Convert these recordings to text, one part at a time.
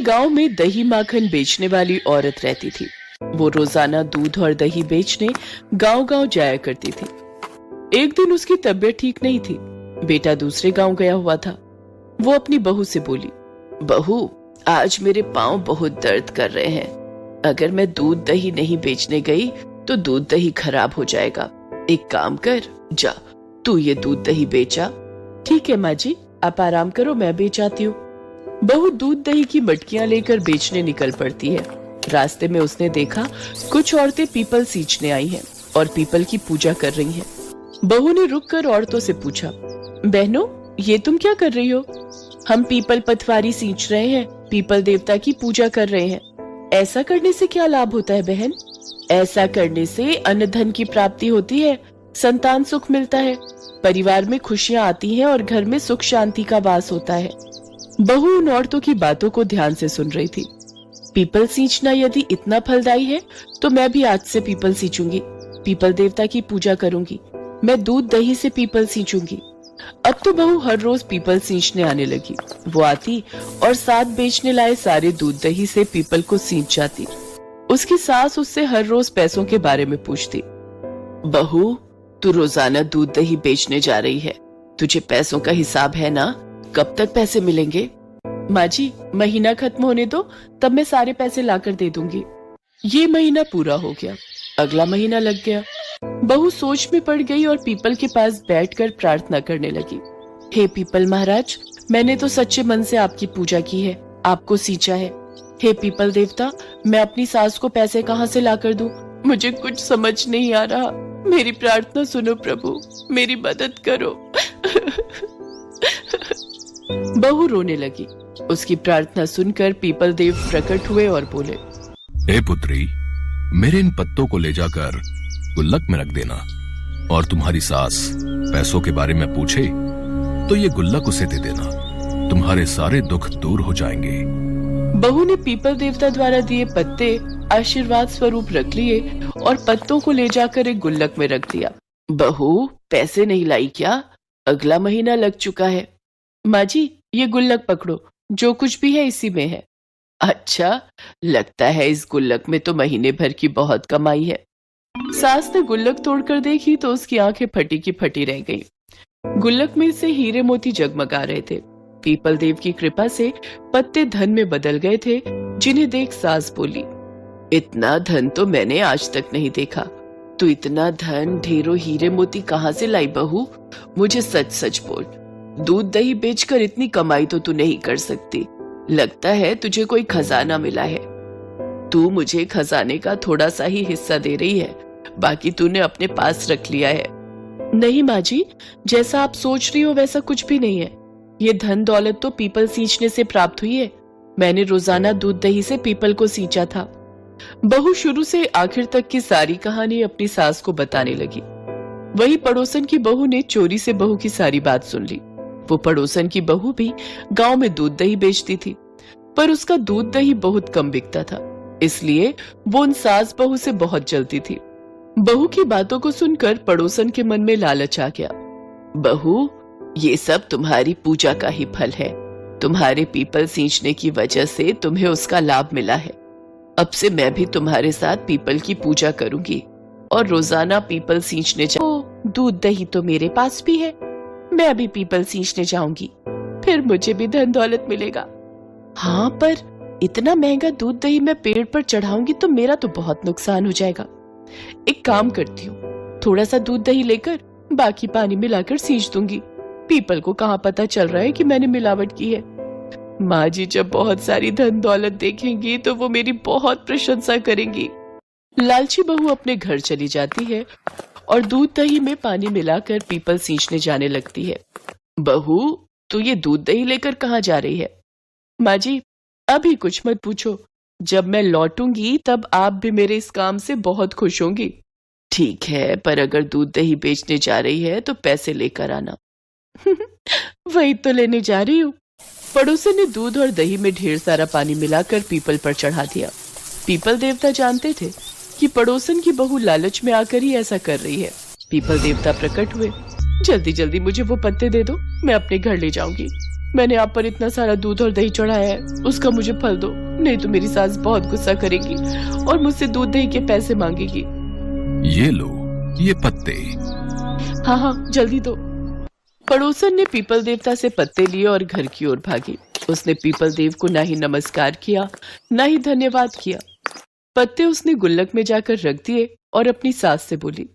गांव में दही माखन बेचने वाली औरत रहती थी। वो रोजाना दूध और दही बेचने गांव-गांव जाया करती थी। एक दिन उसकी तबीयत ठीक नहीं थी। बेटा दूसरे गांव गया हुआ था। वो अपनी बहू से बोली, बहू, आज मेरे पांव बहुत दर्द कर रहे हैं। अगर मैं दूध दही नहीं बेचने गई तो दूध दही खराब हो जाएगा। एक काम कर, जा तू ये दूध दही बेचा। ठीक है माँ जी, आप आराम करो, मैं बेच आती हूँ। बहू दूध दही की मटकियां लेकर बेचने निकल पड़ती है। रास्ते में उसने देखा कुछ औरतें पीपल सींचने आई हैं और पीपल की पूजा कर रही हैं। बहू ने रुककर औरतों से पूछा, बहनों, ये तुम क्या कर रही हो? हम पीपल पथवारी सींच रहे हैं, पीपल देवता की पूजा कर रहे हैं। ऐसा करने से क्या लाभ होता है बहन? ऐसा करने से अन्न धन की प्राप्ति होती है, संतान सुख मिलता है, परिवार में खुशियां आती हैं और घर में सुख शांति का वास होता है। बहू उन औरतों की बातों को ध्यान से सुन रही थी। पीपल सींचना यदि इतना फलदायी है तो मैं भी आज से पीपल सींचूंगी, पीपल देवता की पूजा करूंगी। मैं दूध दही से पीपल सींचूंगी। अब तो बहू हर रोज पीपल सींचने आने लगी। वो आती और साथ बेचने लाए सारे दूध दही से पीपल को सींच जाती। उसकी सास उससे हर रोज पैसों के बारे में पूछती। बहू, तू रोजाना दूध दही बेचने जा रही है, तुझे पैसों का हिसाब है ना? कब तक पैसे मिलेंगे? माँ जी, महीना खत्म होने दो, तब मैं सारे पैसे लाकर दे दूंगी। ये महीना पूरा हो गया, अगला महीना लग गया। बहू सोच में पड़ गई और पीपल के पास बैठकर प्रार्थना करने लगी। हे पीपल महाराज, मैंने तो सच्चे मन से आपकी पूजा की है, आपको सींचा है। हे पीपल देवता, मैं अपनी सास को पैसे कहाँ से लाकर दूं? मुझे कुछ समझ नहीं आ रहा। मेरी प्रार्थना सुनो प्रभु, मेरी मदद करो। बहू रोने लगी। उसकी प्रार्थना सुनकर पीपल देव प्रकट हुए और बोले, हे पुत्री, मेरे इन पत्तों को ले जाकर गुल्लक में रख देना, और तुम्हारी सास पैसों के बारे में पूछे तो ये गुल्लक उसे दे देना। तुम्हारे सारे दुख दूर हो जाएंगे। बहू ने पीपल देवता द्वारा दिए पत्ते आशीर्वाद स्वरूप रख लिए और पत्तों को ले जाकर एक गुल्लक में रख दिया। बहू, पैसे नहीं लाई क्या? अगला महीना लग चुका है। माँ जी, ये गुल्लक पकड़ो, जो कुछ भी है इसी में है। अच्छा, लगता है इस गुल्लक में तो महीने भर की बहुत कमाई है। सास ने गुल्लक तोड़कर देखी तो उसकी आंखें फटी की फटी रह गई। गुल्लक में से हीरे मोती जगमगा रहे थे। पीपल देव की कृपा से पत्ते धन में बदल गए थे, जिन्हें देख सास बोली, इतना धन तो मैंने आज तक नहीं देखा। तू इतना धन, ढेरों हीरे मोती कहाँ से लाई बहू? मुझे सच सच बोल, दूध दही बेचकर इतनी कमाई तो तू नहीं कर सकती। लगता है तुझे कोई खजाना मिला है। तू मुझे खजाने का थोड़ा सा ही हिस्सा दे रही है, बाकी तूने अपने पास रख लिया है। नहीं माँ जी, जैसा आप सोच रही हो वैसा कुछ भी नहीं है। ये धन दौलत तो पीपल सींचने से प्राप्त हुई है। मैंने रोजाना दूध दही से पीपल को सींचा था। बहू शुरू से आखिर तक की सारी कहानी अपनी सास को बताने लगी। वही पड़ोसन की बहू ने चोरी से बहू की सारी बात सुन ली। वो पड़ोसन की बहू भी गांव में दूध दही बेचती थी, पर उसका दूध दही बहुत कम बिकता था, इसलिए वो उन सास बहू से बहुत जलती थी। बहू की बातों को सुनकर पड़ोसन के मन में लालच आ गया। बहू, ये सब तुम्हारी पूजा का ही फल है। तुम्हारे पीपल सींचने की वजह से तुम्हें उसका लाभ मिला है। अब से मैं भी तुम्हारे साथ पीपल की पूजा करूंगी और रोजाना पीपल सींचने जाऊंगी। दूध दही तो मेरे पास भी है, मैं भी पीपल सींचने जाऊंगी, फिर मुझे भी धन दौलत मिलेगा। हाँ, पर इतना महंगा दूध दही मैं पेड़ पर चढ़ाऊंगी तो मेरा तो बहुत नुकसान हो जाएगा। एक काम करती हूँ, थोड़ा सा दूध दही लेकर बाकी पानी मिलाकर सींच दूंगी। पीपल को कहाँ पता चल रहा है कि मैंने मिलावट की है। माँ जी जब बहुत सारी धन दौलत देखेंगी तो वो मेरी बहुत प्रशंसा करेंगी। लालची बहू अपने घर चली जाती है और दूध दही में पानी मिलाकर पीपल सींचने जाने लगती है। बहू, तू ये दूध दही लेकर कहाँ जा रही है? माँ जी, अभी कुछ मत पूछो, जब मैं लौटूंगी तब आप भी मेरे इस काम से बहुत खुश होंगी। ठीक है, पर अगर दूध दही बेचने जा रही है तो पैसे लेकर आना। वही तो लेने जा रही हूँ। पड़ोसन ने दूध और दही में ढेर सारा पानी मिलाकर पीपल पर चढ़ा दिया। पीपल देवता जानते थे कि पड़ोसन की बहू लालच में आकर ही ऐसा कर रही है। पीपल देवता प्रकट हुए, जल्दी जल्दी मुझे वो पत्ते दे दो, मैं अपने घर ले जाऊंगी। मैंने आप पर इतना सारा दूध और दही चढ़ाया है, उसका मुझे फल दो, नहीं तो मेरी सास बहुत गुस्सा करेगी और मुझसे दूध दही के पैसे मांगेगी। ये लो, ये पत्ते। हाँ हाँ, जल्दी दो। पड़ोसन ने पीपल देवता से पत्ते लिए और घर की ओर भागी। उसने पीपल देव को ना ही नमस्कार किया, ना ही धन्यवाद किया। पत्ते उसने गुल्लक में जाकर रख दिए और अपनी सास से बोली,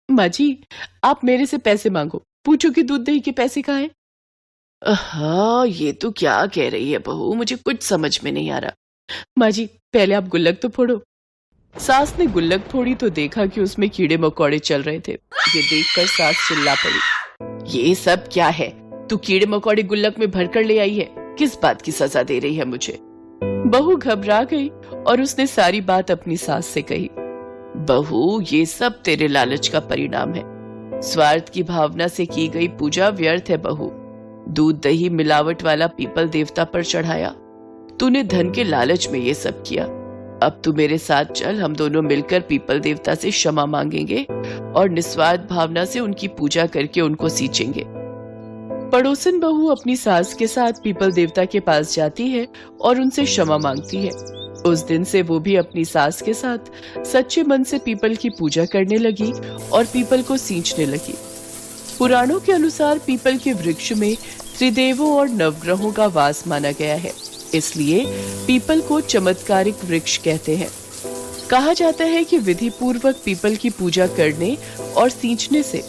माँ जी, आप मेरे से पैसे मांगो, पूछो कि दूध दही के पैसे कहाँ हैं। हाँ, ये तो क्या कह रही है बहू, मुझे कुछ समझ में नहीं आ रहा। माँ जी, पहले आप गुल्लक तो फोड़ो। सास ने गुल्लक फोड़ी तो देखा कि उसमें कीड़े मकोड़े चल रहे थे। ये देखकर सास चिल्ला पड़ी, ये सब क्या है? तू कीड़े मकोड़े गुल्लक में भरकर ले आई है, किस बात की सजा दे रही है मुझे? बहू घबरा गई और उसने सारी बात अपनी सास से कही। बहू, ये सब तेरे लालच का परिणाम है। स्वार्थ की भावना से की गई पूजा व्यर्थ है बहू। दूध दही मिलावट वाला पीपल देवता पर चढ़ाया, तूने धन के लालच में ये सब किया। अब तू मेरे साथ चल, हम दोनों मिलकर पीपल देवता से क्षमा मांगेंगे और निस्वार्थ भावना से उनकी पूजा करके उनको सींचेंगे। पड़ोसन बहू अपनी सास के साथ पीपल देवता के पास जाती है और उनसे क्षमा मांगती है। उस दिन से वो भी अपनी सास के साथ सच्चे मन से पीपल की पूजा करने लगी और पीपल को सींचने लगी। पुराणों के अनुसार पीपल के वृक्ष में त्रिदेवों और नवग्रहों का वास माना गया है, इसलिए पीपल को चमत्कारिक वृक्ष कहते हैं। कहा जाता है कि विधि पूर्वक पीपल की पूजा करने और सींचने से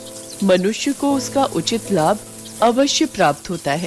मनुष्य को उसका उचित लाभ अवश्य प्राप्त होता है।